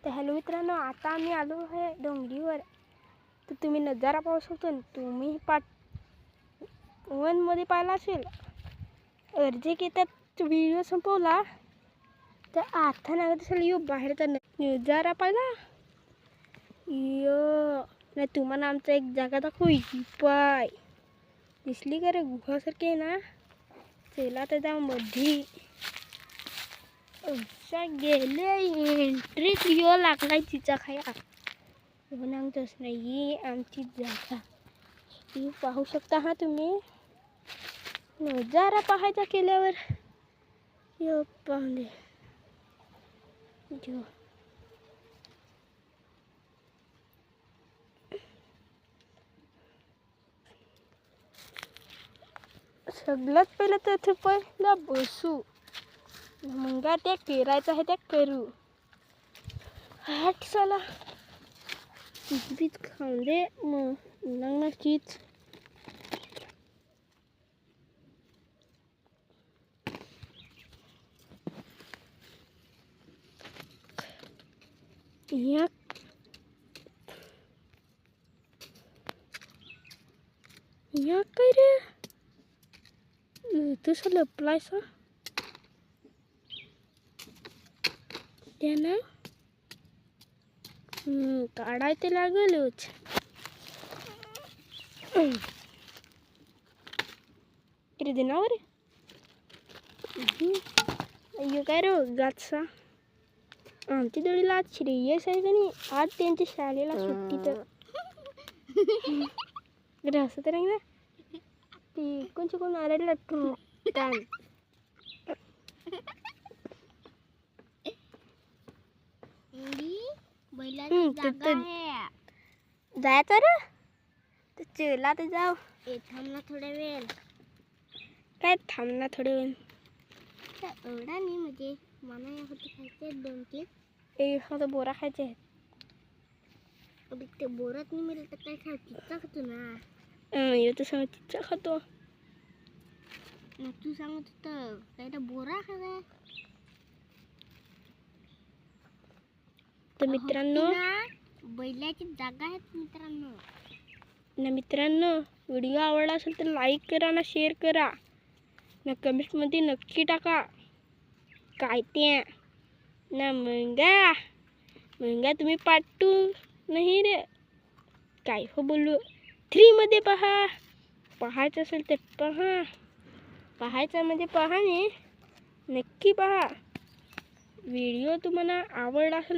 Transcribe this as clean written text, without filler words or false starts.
तर हॅलो मित्रांनो, आता आम्ही आलो आहे डोंगरीवर. तर तुम्ही नजारा पाहू शकता. तुम्ही पार्ट 1 मध्ये पाहिला असेल. अर्धे की त्यात व्हिडिओ संपवला तर आता नाही असेल. यो बाहेरचा नजारा पाहिला यो. नाही तुम्हाला आमचा एक जागा दाखवू. ही पाय दिसली का रे, गुहासारखी आहे ना. चला तर जाऊ मध्ये. अशा गेले एंट्री यो लागलाय तिचा खाया. होणारच नाही आमची जागा. ही पाहू शकता हा तुम्ही. नजारा पाहायचा केल्यावर यो पाहले जो सगळ्यात पहिलं तर पहिला बसू. मग त्या करायचं आहे त्या करू. हट चला चीज खाऊन दे मग चीज. या या काय रे तसं लपलायसा त्याला. काढायचं लागलच. किती दिनावर अय्यो काय रे गातसा. आमची दळीला आज श्रेयस आहे का नाही. आज त्यांच्या शाळेला सुट्टी. तर असं तर नाही ना. ती कोणची कोण आलेला टुटान. जायचं रे तर चला तर जाऊ. थांबला थोड्या वेळ. काय थांबला थोड्या वेळ एवढा नाही. म्हणजे मला यासाठी खायचे 2-3 एखादा बोरा खायचे आहेत. अभी ते बोरात नाही मिळेल तर काय खाऊ. चिच्चा खातो ना. ये तर सांग चिच्चा खातो. मग तू सांगत होतं काय तर बोरा खाय. तर मित्रांनो बैलाची जागा आहेत मित्रांनो. ना मित्रांनो, व्हिडिओ आवडला असेल तर लाईक करा ना, शेअर करा ना, कमेंटमध्ये नक्की टाका काय ते ना. मंगा तुम्ही पार्ट 2 नाही रे काय हो बोलू 3 मध्ये पहा. पाहायचं असेल तर पहा. पाहायचं म्हणजे पहा ने नक्की पहा. व्हिडिओ तुम्हाला आवडला असेल